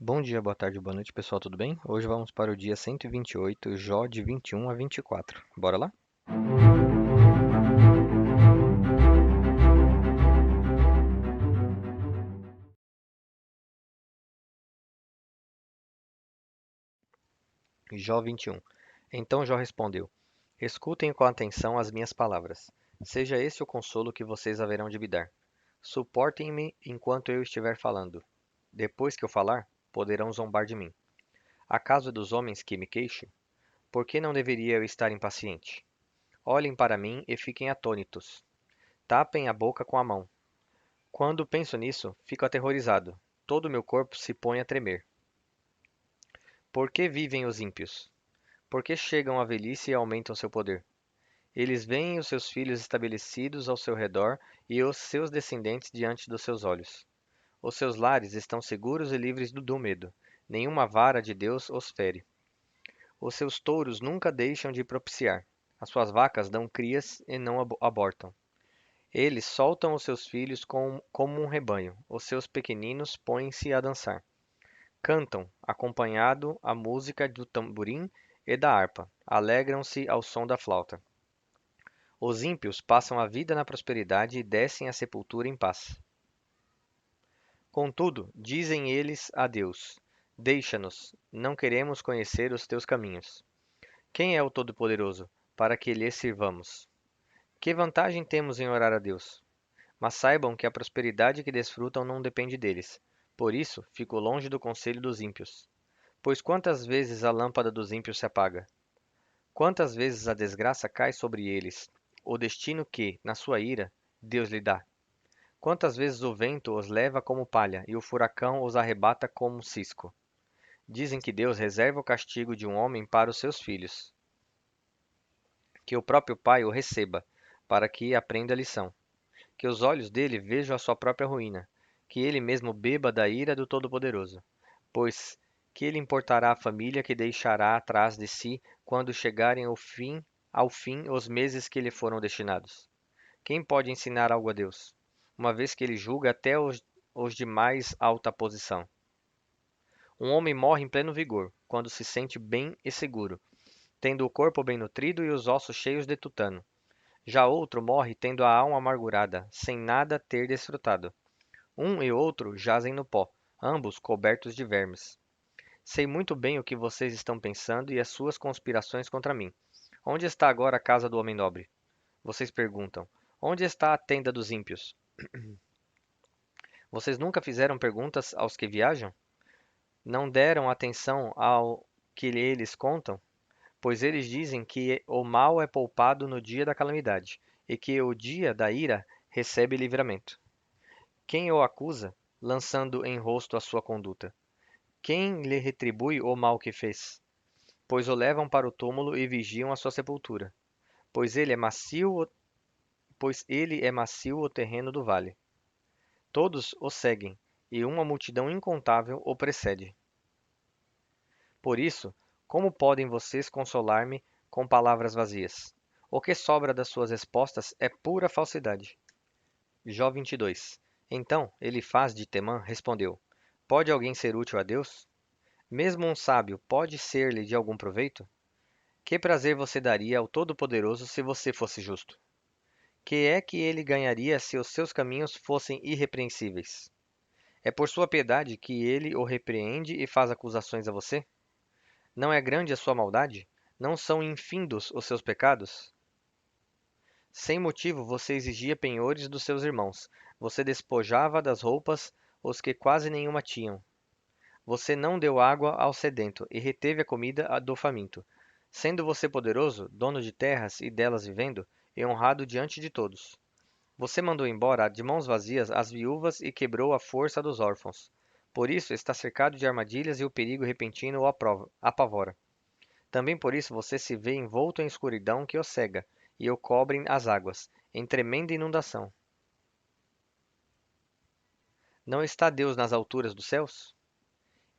Bom dia, boa tarde, boa noite, pessoal, tudo bem? Hoje vamos para o dia 128, Jó de 21 a 24. Bora lá? Jó 21. Então Jó respondeu: Escutem com atenção as minhas palavras. Seja esse o consolo que vocês haverão de me dar. Suportem-me enquanto eu estiver falando. Depois que eu falar, poderão zombar de mim. Acaso é dos homens que me queixo? Por que não deveria eu estar impaciente? Olhem para mim e fiquem atônitos. Tapem a boca com a mão. Quando penso nisso, fico aterrorizado. Todo o meu corpo se põe a tremer. Por que vivem os ímpios? Por que chegam à velhice e aumentam seu poder? Eles veem os seus filhos estabelecidos ao seu redor e os seus descendentes diante dos seus olhos. Os seus lares estão seguros e livres do medo. Nenhuma vara de Deus os fere. Os seus touros nunca deixam de propiciar. As suas vacas dão crias e não abortam. Eles soltam os seus filhos como um rebanho. Os seus pequeninos põem-se a dançar. Cantam, acompanhado a música do tamborim e da harpa. Alegram-se ao som da flauta. Os ímpios passam a vida na prosperidade e descem à sepultura em paz. Contudo, dizem eles a Deus: Deixa-nos, não queremos conhecer os teus caminhos. Quem é o Todo-Poderoso, para que lhe sirvamos? Que vantagem temos em orar a Deus? Mas saibam que a prosperidade que desfrutam não depende deles. Por isso, fico longe do conselho dos ímpios. Pois quantas vezes a lâmpada dos ímpios se apaga? Quantas vezes a desgraça cai sobre eles? O destino que, na sua ira, Deus lhe dá. Quantas vezes o vento os leva como palha e o furacão os arrebata como cisco? Dizem que Deus reserva o castigo de um homem para os seus filhos, que o próprio pai o receba, para que aprenda a lição, que os olhos dele vejam a sua própria ruína, que ele mesmo beba da ira do Todo-Poderoso. Pois que lhe importará a família que deixará atrás de si quando chegarem ao fim os meses que lhe foram destinados? Quem pode ensinar algo a Deus, uma vez que ele julga até os de mais alta posição? Um homem morre em pleno vigor, quando se sente bem e seguro, tendo o corpo bem nutrido e os ossos cheios de tutano. Já outro morre tendo a alma amargurada, sem nada ter desfrutado. Um e outro jazem no pó, ambos cobertos de vermes. Sei muito bem o que vocês estão pensando e as suas conspirações contra mim. Onde está agora a casa do homem nobre? Vocês perguntam. Onde está a tenda dos ímpios? Vocês nunca fizeram perguntas aos que viajam? Não deram atenção ao que eles contam? Pois eles dizem que o mal é poupado no dia da calamidade, e que o dia da ira recebe livramento. Quem o acusa, lançando em rosto a sua conduta? Quem lhe retribui o mal que fez? Pois o levam para o túmulo e vigiam a sua sepultura. Pois ele é macio o terreno do vale. Todos o seguem, e uma multidão incontável o precede. Por isso, como podem vocês consolar-me com palavras vazias? O que sobra das suas respostas é pura falsidade. Jó 22. Então Elifaz de Temã respondeu: Pode alguém ser útil a Deus? Mesmo um sábio pode ser-lhe de algum proveito? Que prazer você daria ao Todo-Poderoso se você fosse justo? Que é que ele ganharia se os seus caminhos fossem irrepreensíveis? É por sua piedade que ele o repreende e faz acusações a você? Não é grande a sua maldade? Não são infindos os seus pecados? Sem motivo você exigia penhores dos seus irmãos. Você despojava das roupas os que quase nenhuma tinham. Você não deu água ao sedento e reteve a comida do faminto. Sendo você poderoso, dono de terras e delas vivendo, e honrado diante de todos. Você mandou embora de mãos vazias as viúvas e quebrou a força dos órfãos. Por isso está cercado de armadilhas e o perigo repentino o apavora. Também por isso você se vê envolto em escuridão que o cega, e o cobrem as águas, em tremenda inundação. Não está Deus nas alturas dos céus?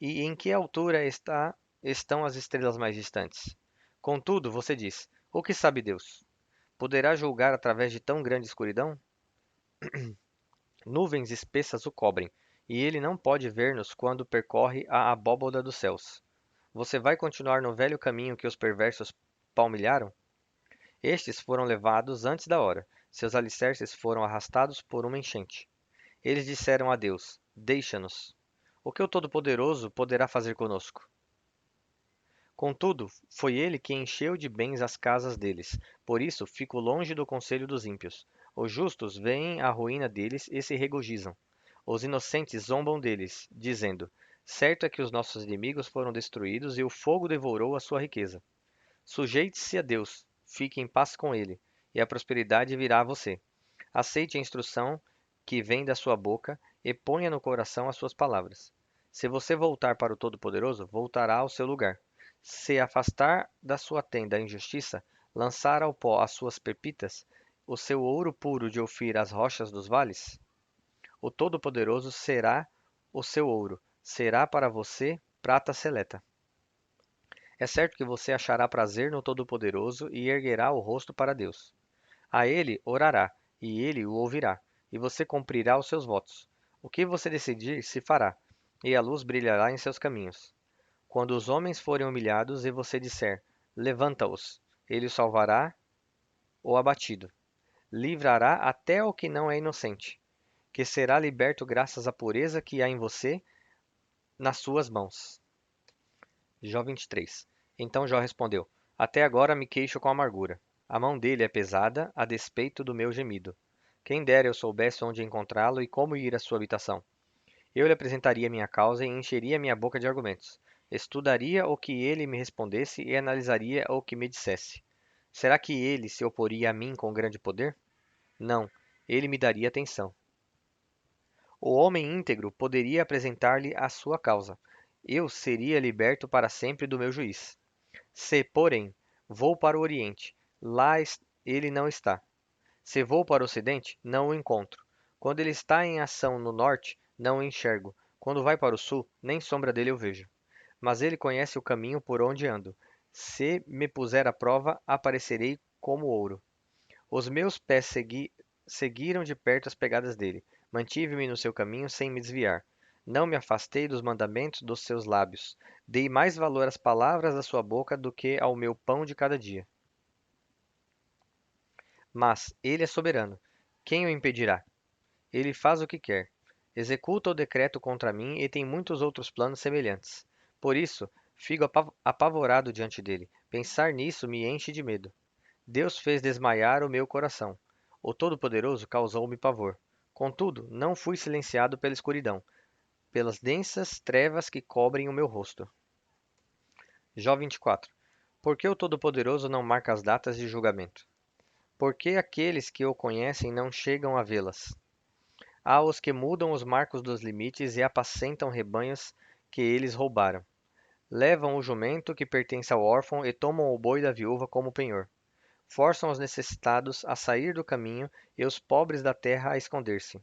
E em que altura estão as estrelas mais distantes? Contudo, você diz: O que sabe Deus? Poderá julgar através de tão grande escuridão? Nuvens espessas o cobrem, e ele não pode ver-nos quando percorre a abóbada dos céus. Você vai continuar no velho caminho que os perversos palmilharam? Estes foram levados antes da hora, seus alicerces foram arrastados por uma enchente. Eles disseram a Deus: Deixa-nos. O que o Todo-Poderoso poderá fazer conosco? Contudo, foi ele que encheu de bens as casas deles. Por isso, fico longe do conselho dos ímpios. Os justos veem a ruína deles e se regozijam. Os inocentes zombam deles, dizendo: Certo é que os nossos inimigos foram destruídos e o fogo devorou a sua riqueza. Sujeite-se a Deus, fique em paz com ele, e a prosperidade virá a você. Aceite a instrução que vem da sua boca e ponha no coração as suas palavras. Se você voltar para o Todo-Poderoso, voltará ao seu lugar. Se afastar da sua tenda a injustiça, lançar ao pó as suas pepitas, o seu ouro puro de Ofir às rochas dos vales, o Todo-Poderoso será o seu ouro, será para você prata seleta. É certo que você achará prazer no Todo-Poderoso e erguerá o rosto para Deus. A ele orará, e ele o ouvirá, e você cumprirá os seus votos. O que você decidir se fará, e a luz brilhará em seus caminhos. Quando os homens forem humilhados e você disser: Levanta-os, ele os salvará o abatido. Livrará até o que não é inocente, que será liberto graças à pureza que há em você nas suas mãos. Jó 23. Então Jó respondeu: Até agora me queixo com amargura. A mão dele é pesada, a despeito do meu gemido. Quem dera eu soubesse onde encontrá-lo e como ir à sua habitação. Eu lhe apresentaria minha causa e encheria minha boca de argumentos. Estudaria o que ele me respondesse e analisaria o que me dissesse. Será que ele se oporia a mim com grande poder? Não, ele me daria atenção. O homem íntegro poderia apresentar-lhe a sua causa. Eu seria liberto para sempre do meu juiz. Se, porém, vou para o Oriente, lá ele não está. Se vou para o Ocidente, não o encontro. Quando ele está em ação no Norte, não o enxergo. Quando vai para o Sul, nem sombra dele eu vejo. Mas ele conhece o caminho por onde ando. Se me puser à prova, aparecerei como ouro. Os meus pés seguiram de perto as pegadas dele. Mantive-me no seu caminho sem me desviar. Não me afastei dos mandamentos dos seus lábios. Dei mais valor às palavras da sua boca do que ao meu pão de cada dia. Mas ele é soberano. Quem o impedirá? Ele faz o que quer. Executa o decreto contra mim e tem muitos outros planos semelhantes. Por isso, fico apavorado diante dele. Pensar nisso me enche de medo. Deus fez desmaiar o meu coração. O Todo-Poderoso causou-me pavor. Contudo, não fui silenciado pela escuridão, pelas densas trevas que cobrem o meu rosto. Jó 24. Por que o Todo-Poderoso não marca as datas de julgamento? Por que aqueles que o conhecem não chegam a vê-las? Há os que mudam os marcos dos limites e apacentam rebanhos que eles roubaram. Levam o jumento que pertence ao órfão e tomam o boi da viúva como penhor. Forçam os necessitados a sair do caminho e os pobres da terra a esconder-se.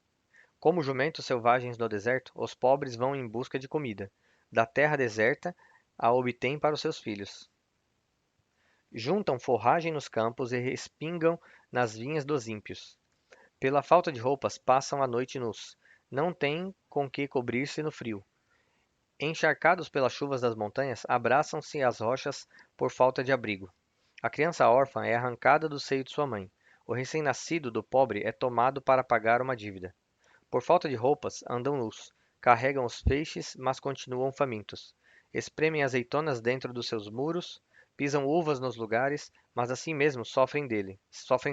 Como jumentos selvagens no deserto, os pobres vão em busca de comida. Da terra deserta a obtêm para os seus filhos. Juntam forragem nos campos e respingam nas vinhas dos ímpios. Pela falta de roupas, passam a noite nus. Não têm com que cobrir-se no frio. Encharcados pelas chuvas das montanhas, abraçam-se às rochas por falta de abrigo. A criança órfã é arrancada do seio de sua mãe. O recém-nascido do pobre é tomado para pagar uma dívida. Por falta de roupas, andam nus. Carregam os feixes, mas continuam famintos. Espremem azeitonas dentro dos seus muros, pisam uvas nos lugares, mas assim mesmo sofrem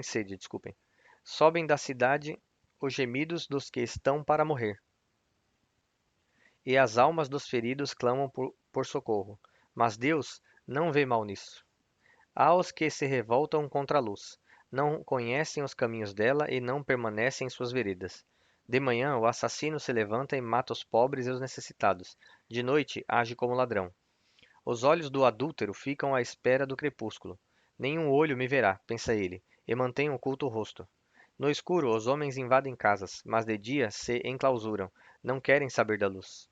sede, desculpem. Sobem da cidade os gemidos dos que estão para morrer, e as almas dos feridos clamam por socorro. Mas Deus não vê mal nisso. Há os que se revoltam contra a luz, não conhecem os caminhos dela e não permanecem em suas veredas. De manhã, o assassino se levanta e mata os pobres e os necessitados. De noite, age como ladrão. Os olhos do adúltero ficam à espera do crepúsculo. Nenhum olho me verá, pensa ele, e mantém oculto o rosto. No escuro, os homens invadem casas, mas de dia se enclausuram, não querem saber da luz.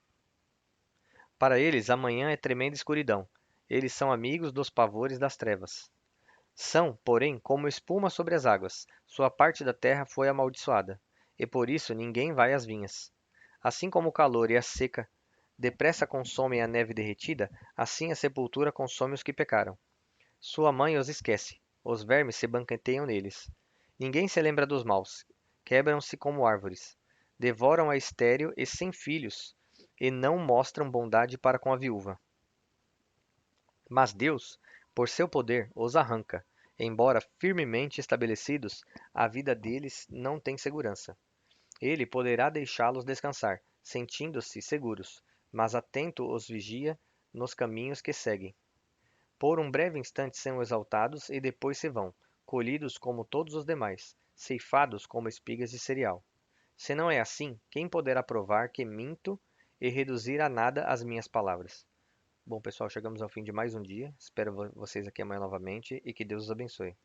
Para eles, a manhã é tremenda escuridão. Eles são amigos dos pavores das trevas. São, porém, como espuma sobre as águas. Sua parte da terra foi amaldiçoada, e por isso ninguém vai às vinhas. Assim como o calor e a seca depressa consomem a neve derretida, assim a sepultura consome os que pecaram. Sua mãe os esquece, os vermes se banqueteiam neles. Ninguém se lembra dos maus, quebram-se como árvores, devoram a estéril e sem filhos, e não mostram bondade para com a viúva. Mas Deus, por seu poder, os arranca. Embora firmemente estabelecidos, a vida deles não tem segurança. Ele poderá deixá-los descansar, sentindo-se seguros, mas atento os vigia nos caminhos que seguem. Por um breve instante são exaltados e depois se vão, colhidos como todos os demais, ceifados como espigas de cereal. Se não é assim, quem poderá provar que minto e reduzir a nada as minhas palavras? Bom, pessoal, chegamos ao fim de mais um dia. Espero vocês aqui amanhã novamente e que Deus os abençoe.